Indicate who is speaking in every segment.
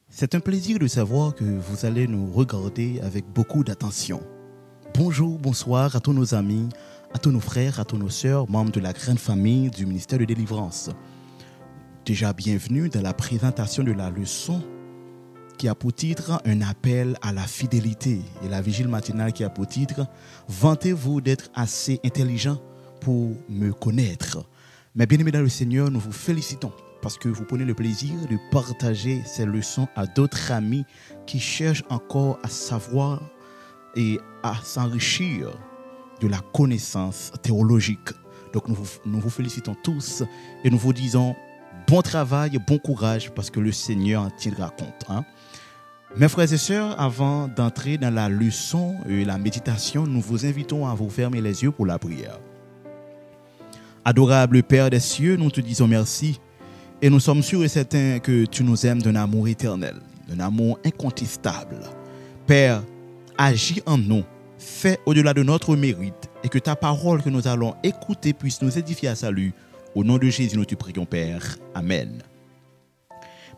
Speaker 1: C'est un plaisir de savoir que vous allez nous regarder avec beaucoup d'attention. Bonjour, bonsoir à tous nos amis, à tous nos frères, à tous nos sœurs, membres de la grande famille du ministère de délivrance. Déjà bienvenue dans la présentation de la leçon qui a pour titre un appel à la fidélité et la vigile matinale qui a pour titre vantez-vous d'être assez intelligent pour me connaître. Mais bien aimés dans le Seigneur, nous vous félicitons parce que vous prenez le plaisir de partager ces leçons à d'autres amis qui cherchent encore à savoir et à s'enrichir de la connaissance théologique. Donc nous vous félicitons tous et nous vous disons bon travail et bon courage parce que le Seigneur en tiendra compte. Mes frères et sœurs, avant d'entrer dans la leçon et la méditation, nous vous invitons à vous fermer les yeux pour la prière. Adorable Père des cieux, nous te disons merci. Et nous sommes sûrs et certains que tu nous aimes d'un amour éternel, d'un amour incontestable. Père, agis en nous, fais au-delà de notre mérite et que ta parole que nous allons écouter puisse nous édifier à salut. Au nom de Jésus, nous te prions, Père. Amen.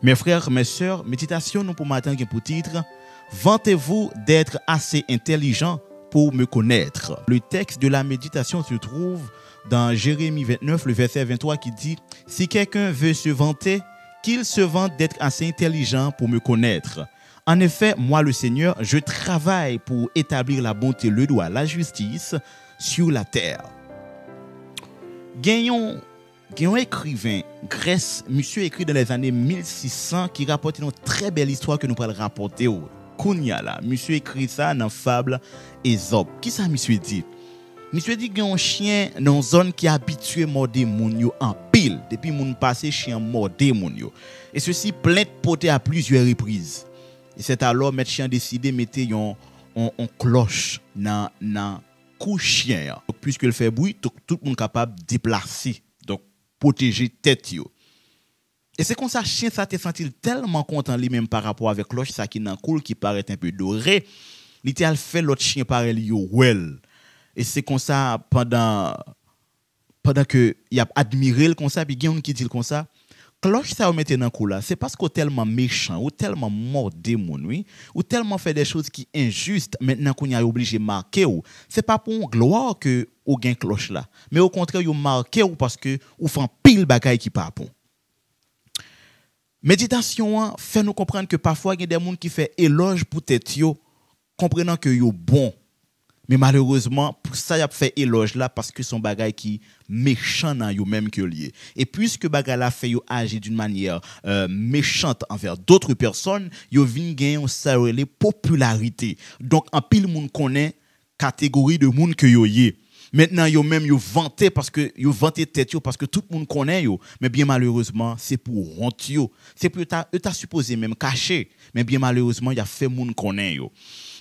Speaker 1: Mes frères, mes sœurs, méditation nous pour matin qui pour titre « Vantez-vous d'être assez intelligent pour me connaître ». Le texte de la méditation se trouve dans Jérémie 29, le verset 23 qui dit « Si quelqu'un veut se vanter, qu'il se vante d'être assez intelligent pour me connaître. En effet, moi le Seigneur, je travaille pour établir la bonté, le droit, la justice sur la terre. » Gagnons écrivain grec, monsieur écrit dans les années 1600 qui rapporte une très belle histoire que nous pourrons rapporter au Kounia là. Monsieur écrit ça dans fable Ésope. Qui ça monsieur dit? Monsieur dit qu'il y a un chien dans une zone qui est habitué à morder moun yo en pile. Depuis moun passé, chien morde moun yo. Et ceci plainte portée à plusieurs reprises. Et c'est alors maître chien décidé de mettre une cloche dans cou chien. Donc puisque le fait bruit, tout le monde capable de déplacer. Donc protéger tête yo. Et c'est comme ça chien ça te senti tellement content lui-même par rapport avec cloche ça qui dans cool qui paraît un peu doré. Il a fait l'autre chien pareil yo well. Et c'est comme ça pendant que il a admiré le comme ça puis quelqu'un qui dit comme ça cloche ça vous mettez dans cou là c'est parce qu'on tellement méchant ou tellement mordé moun oui ou tellement fait des choses qui injustes maintenant qu'on est obligé marquer ou c'est pas pour gloire que ou gain cloche là mais au contraire vous marquer ou parce que ou font pile bagaille qui pas bon. Méditation fait nous comprendre que parfois il y a des gens qui fait éloge pour tête yo comprenant que yo bon. Mais malheureusement, pour ça, il a fait éloge là parce que son bagay qui méchant dans yo même que lié. Et puisque bagay là fait yo agir d'une manière méchante envers d'autres personnes, yo vinn gagner on ça relé popularité. Donc en pile moun connaît catégorie de moun que yo yé. Maintenant yo même yo vanté parce que yo vanté tête yo parce que tout le monde connaît yo, mais bien malheureusement, c'est pour honte yo. C'est pour ta supposé même caché, mais bien malheureusement, il a fait moun connaît yo.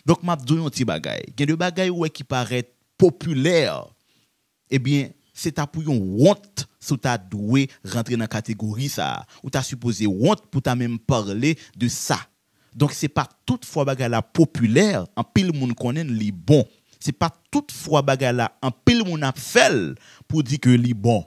Speaker 1: Donc, m'a donné un petit bagay. Il y a des bagay qui paraît populaire. Eh bien, c'est ta pour une honte si tu as doué rentrer dans la catégorie ça. Ou tu as supposé honte pour ta même parler de ça. Donc, c'est pas toutefois bagay la populaire. En pile moun connaît li bon. C'est pas toutefois bagay la en pile moun a fait pour dire que li bon.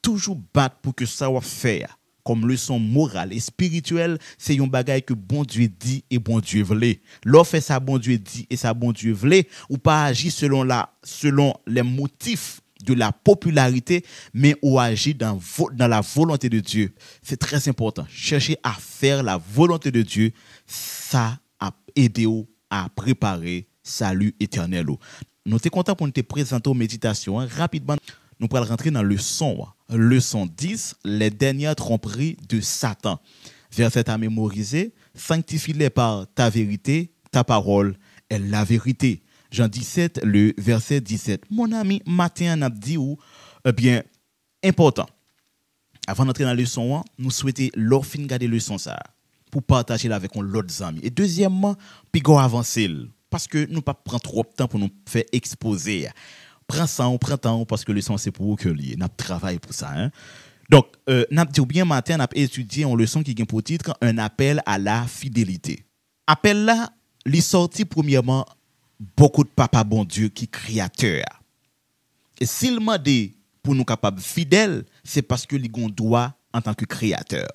Speaker 1: Toujours battre pour que ça va faire. Comme leçon morale et spirituelle, c'est un bagay que bon Dieu dit et bon Dieu veut. L'on fait ça bon Dieu dit et ça bon Dieu veut ou pas agir selon les motifs de la popularité, mais ou agir dans la volonté de Dieu. C'est très important. Chercher à faire la volonté de Dieu, ça a aidé à préparer salut éternel. Nous sommes contents pour nous te présenter aux méditations. Rapidement, nous allons rentrer dans le leçon. Leçon 10, les dernières tromperies de Satan. Verset à mémoriser, sanctifie-les par ta vérité, ta parole est la vérité. Jean 17, le verset 17. Mon ami, matin, on a dit bien, important. Avant d'entrer dans la leçon, nous souhaitons leur fin garder la leçon ça pour partager avec l'autre amis. Et deuxièmement, puis avancer parce que nous pas prendre trop de temps pour nous faire exposer. Prends ça, on prend temps parce que le leçon c'est pour vous que lié. N'a travail pour ça hein. Donc n'a dit bien matin n'a étudié une leçon qui a pour titre un appel à la fidélité. Appel là, il sorti premièrement beaucoup de papa bon Dieu qui créateur. Et s'il m'a dit pour nous capables fidèles, c'est parce que nous droit en tant que créateur,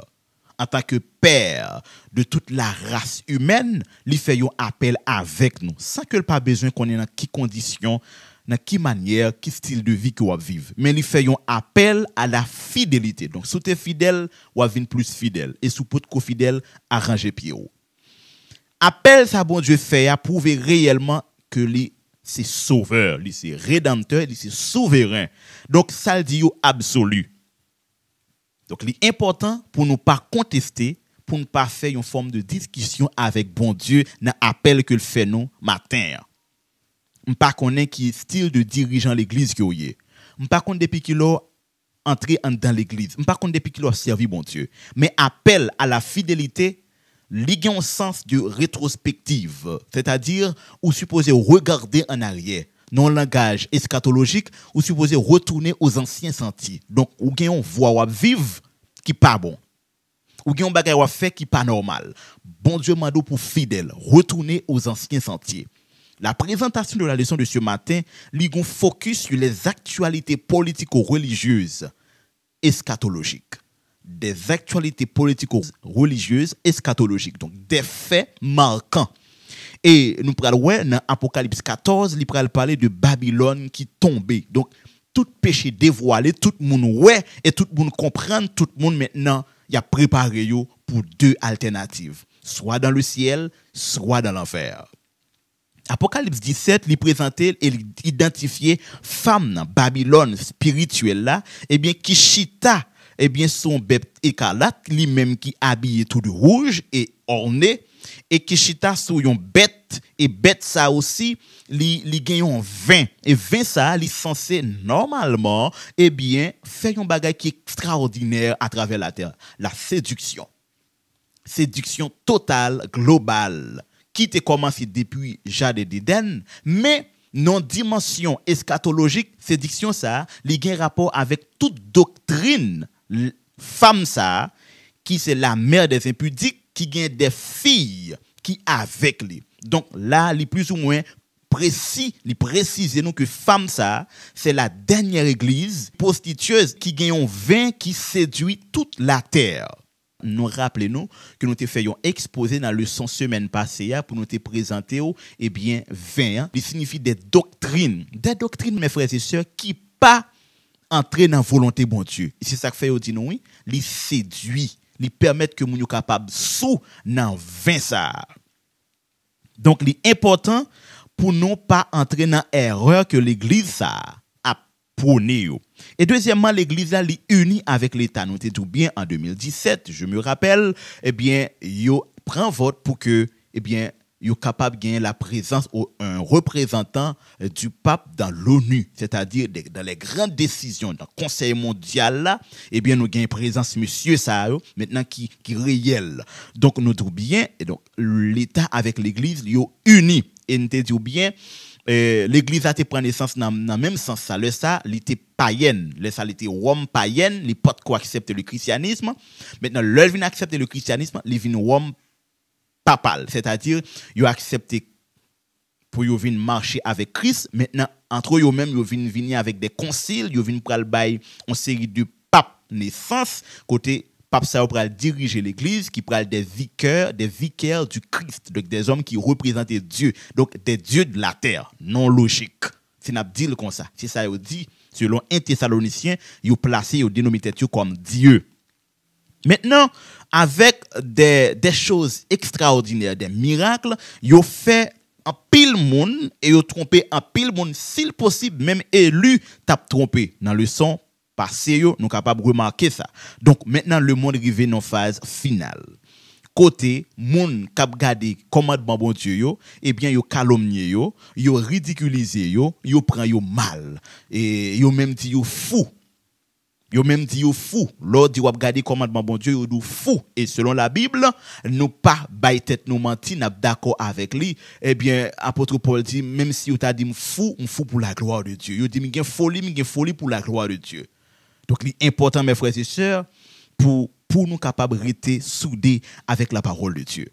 Speaker 1: en tant que père de toute la race humaine, il fait un appel avec nous, sans que pas besoin qu'on ait dans quelle condition, dans quelle manière, quel style de vie qu'on va vivre. Mais il fait un appel à la fidélité. Donc, si tu es fidèle, ou va plus fidèle. Et si tu es fidèle, arranger pied. Appel ça bon Dieu fait à prouver réellement que lui c'est sauveur, lui c'est rédempteur, lui c'est souverain. Donc ça le dit absolu. Donc l'important pour nous pas contester, pour ne pas faire une forme de discussion avec bon Dieu dans l'appel que le fait nous matin. On pas connaît qui style de dirigeant l'église que vous on pas connaît depuis qu'il a entré dans l'église. On pas connaît depuis qu'il a servi bon Dieu. Mais appel à la fidélité lié un sens de rétrospective, c'est-à-dire ou supposé regarder en arrière, non langage eschatologique, ou supposé retourner aux anciens sentiers. Donc ou gen on voit ou vivre qui pas bon. Ou gen on bagay ou fait qui pas normal. Bon Dieu m'a dit pour fidèle, retourner aux anciens sentiers. La présentation de la leçon de ce matin, li gon focus sur les actualités politico-religieuses eschatologiques. Des actualités politico-religieuses eschatologiques, donc des faits marquants. Et nous prenons dans Apocalypse 14, il pral parler de Babylone qui tombait. Donc tout péché dévoilé, tout le monde ouais et tout le monde comprend, tout le monde maintenant il a préparé yo pour deux alternatives, soit dans le ciel, soit dans l'enfer. Apocalypse 17, il présentait et identifiait femme Babylone spirituelle là, et bien qui chita son bête écarlate, lui-même qui habillé tout de rouge et orné, et qui chita sur une bête, et bête ça aussi, li gagne un vin, et vin ça, li censé normalement, faire un bagage qui est extraordinaire à travers la terre, la séduction. Séduction totale, globale, qui te commencé depuis Jardin d'Éden, mais non dimension eschatologique, séduction ça, li gagne rapport avec toute doctrine femme ça qui c'est la mère des impudiques qui gagne des filles qui avec lui. Donc là, li plus ou moins précis, li précise nous que femme ça, c'est la dernière église prostitueuse qui gagne un vin qui séduit toute la terre. Nous rappelons que nous te faisons exposer dans la leçon semaine passée pour nous te présenter vin, il signifie des doctrines, mes frères et sœurs qui pas entrer dans la volonté bon Dieu. C'est ça que fait dit nous oui, li séduit, li permettre que nous capable sous dans vin ça. Donc l'important pour nous pas entrer dans erreur que l'église ça a prôné. Et deuxièmement, l'église là li unie avec l'État. Nous t'ai tout bien en 2017, je me rappelle, yo prend vote pour que yo capable de gagner la présence un représentant du pape dans l'ONU, c'est-à-dire dans les grandes décisions dans le Conseil mondial là, nous gagnons présence monsieur ça maintenant qui réel. Donc nous tout bien et donc l'État avec l'église yo uni et nous te dit bien l'église a été prendre naissance dans même sens ça le ça l'été païenne le ça l'été Rome païenne les pas quoi accepter le christianisme maintenant leur vient accepter le christianisme les vient Rome papal, c'est-à-dire ils ont accepté pour ils venir marcher avec Christ. Maintenant entre eux même ils viennent venir avec des conciles, ils viennent pral bail une série de papes naissance côté pape ça pral diriger l'église qui pral des vicaires du Christ, donc des hommes qui représentent Dieu, donc des dieux de la terre, non logique. C'est n'a dit comme ça. C'est ça il dit selon 1 Thessaloniciens, ils placé ils dénommé comme Dieu. Maintenant, avec des choses extraordinaires, des miracles, ils fait un pile monde et ils trompé un pile monde, s'il possible, même élu, t'a trompé. Dans le son passé, nous capables de remarquer ça. Donc, maintenant, le monde arrive dans phase finale. Côté, monde cap gardé commandement bon Dieu, yo calomnié, yo ridiculisé, yo prend yo mal. Et yo même dit yo fou. Yo même dit yo fou. Lors dit ou regarder commandement bon Dieu, yo dit fou. Et selon la Bible, nous pas bail tête nous menti, n'a d'accord avec lui. Apôtre Paul dit même si ou t'a dit fou pour la gloire de Dieu. Yo dit m'gen folie pour la gloire de Dieu. Donc l'important mes frères et sœurs pour nous capables rester soudés avec la parole de Dieu.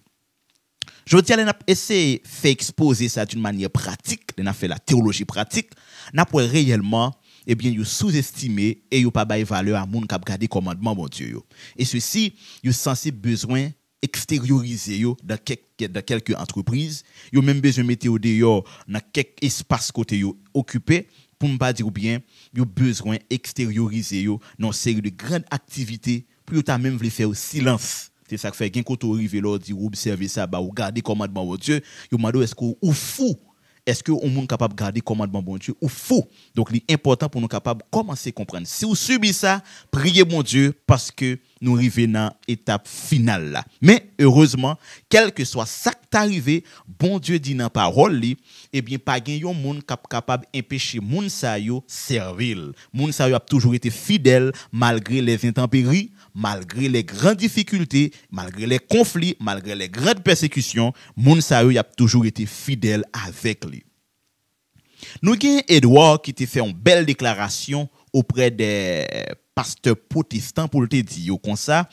Speaker 1: Je dis on a essayé faire exposer ça d'une manière pratique, on a fait la théologie pratique, n'a pas réellement eh bien, ils sous-estimé et ils pas bail valeur à moun qui garder commandement bon Dieu yo. Et ceci, ils sensible besoin extérioriser yo dans quelques entreprises, ils même besoin mettre au dehors dans quelques espaces côté yo occupé pour ne pas dire bien, ils besoin extérioriser yo dans une série de grandes activités pour ta même vle faire au silence. C'est ça que fait quand on arrive là dit observer ça ba ou garder commandement bon Dieu, yo mando est-ce que ou fou est-ce que on monde capable garder commandement bon Dieu ou fou. Donc l'important pour nous capable commencer à comprendre. Si vous subissez ça, priez bon Dieu parce que nous arrivons dans l'étape finale là. Mais heureusement, quel que soit ça qui est arrivé, bon Dieu dit dans parole li, eh bien pas gen yon monde capable empêcher moun sa yo servir. Moun sa yo a toujours été fidèle malgré les intempéries, malgré les grandes difficultés, malgré les conflits, malgré les grandes persécutions, moun sa yo a toujours été fidèle avec lui. Nous avons Edouard qui t'a fait une belle déclaration auprès des pasteurs protestants pour te dire comme ça.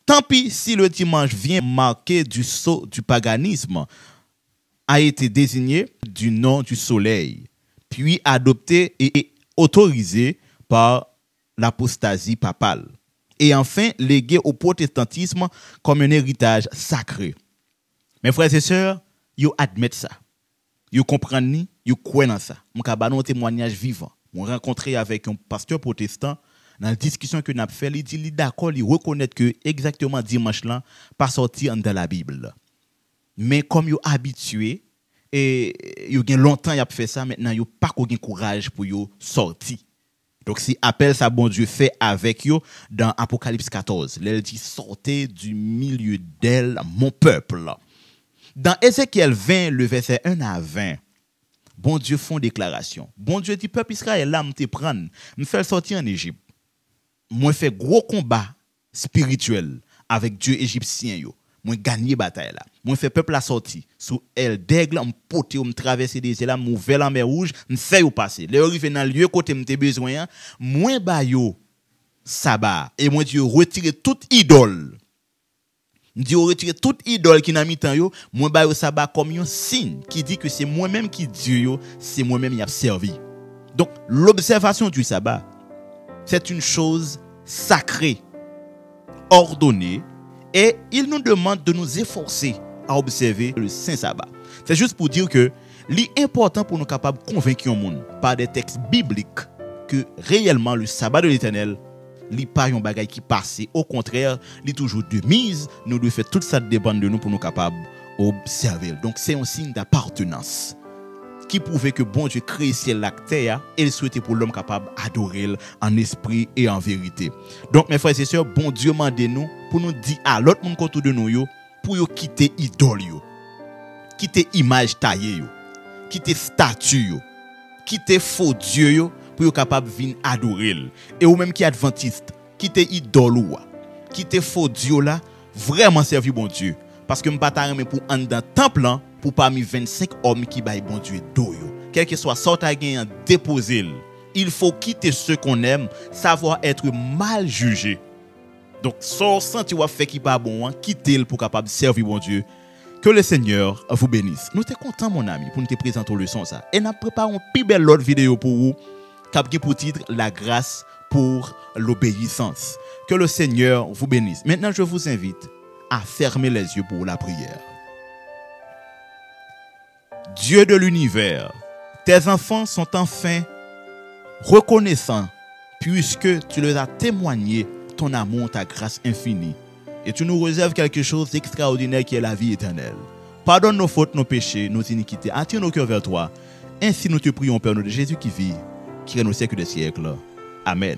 Speaker 1: Tant pis si le dimanche vient marquer du sceau du paganisme, a été désigné du nom du soleil, puis adopté et autorisé par l'apostasie papale, et enfin légué au protestantisme comme un héritage sacré. Mes frères et sœurs, yo admettent ça. Yo comprennent ni, yo croient dans ça. Mon cabanon témoignage vivant. Mon rencontré avec un pasteur protestant dans la discussion que n'a fait, il dit d'accord, il reconnaît que exactement dimanche là pas sorti dans la Bible. Mais comme yo habitué et yo gen longtemps y a fait ça, maintenant yo pas qu'on gen courage pour yo sortir. Donc si appel ça bon Dieu fait avec yo dans Apocalypse 14, il dit sortez du milieu d'elle mon peuple. Dans Ézéchiel 20 le verset 1 à 20, bon Dieu font déclaration. Bon Dieu dit peuple Israël là me te prendre, me faire sortir en Égypte. Moi fait gros combat spirituel avec Dieu égyptien yo. Moi gagner bataille là. Moi fait peuple la sorti sous elle d'aigle me porter me traverser des là m'ouvrir la mer rouge, me fait passer. Le arrivé dans lieu côté me besoin, moi ba yo sabbat et moi Dieu retirer toute idole. Dieu retirer toute idole qui n'a mis temps yo, moi ba yo sabbat comme un signe qui dit que c'est moi-même qui Dieu yo, c'est moi-même qui a servi. Donc l'observation du sabbat c'est une chose sacrée, ordonnée, et il nous demande de nous efforcer à observer le Saint Sabbat. C'est juste pour dire que l'important pour nous capables de convaincre le monde par des textes bibliques que réellement le Sabbat de l'Éternel n'est pas un bagage qui passe. Au contraire, il est toujours de mise. Nous devons faire toute ça dépend de nous pour nous capables d'observer. Donc c'est un signe d'appartenance qui prouvait que bon Dieu crée ciel la terre et il souhaitait pour l'homme capable d'adorer en esprit et en vérité. Donc mes frères et sœurs, bon Dieu m'a demandé nous pour nous dire à l'autre monde autour de nous yo, pour yo quitter idole yo, quitter image taillée yo, quitter statue yo, quitter faux dieu yo pour yo capable venir adorer. Et ou même qui adventiste, quitter idole ou quitter faux dieu là, vraiment servir bon Dieu parce que m'pa ta remet pour en dans temple pour parmi 25 hommes qui baillent bon Dieu do yo. Quel que soit sorte à gain déposer, il faut quitter ceux qu'on aime, savoir être mal jugé. Donc sans sentir ou fait qui pas bon, quitter pour capable servir bon Dieu. Que le Seigneur vous bénisse. Nous sommes contents mon ami pour nous te présenter leçon ça. Et nous préparons une plus belle autre vidéo pour vous qui pour titre la grâce pour l'obéissance. Que le Seigneur vous bénisse. Maintenant je vous invite à fermer les yeux pour la prière. Dieu de l'univers, tes enfants sont enfin reconnaissants puisque tu leur as témoigné ton amour, ta grâce infinie. Et tu nous réserves quelque chose d'extraordinaire qui est la vie éternelle. Pardonne nos fautes, nos péchés, nos iniquités. Attire nos cœurs vers toi. Ainsi nous te prions, Père, nom de Jésus qui vit, qui règne au siècle des siècles. Amen.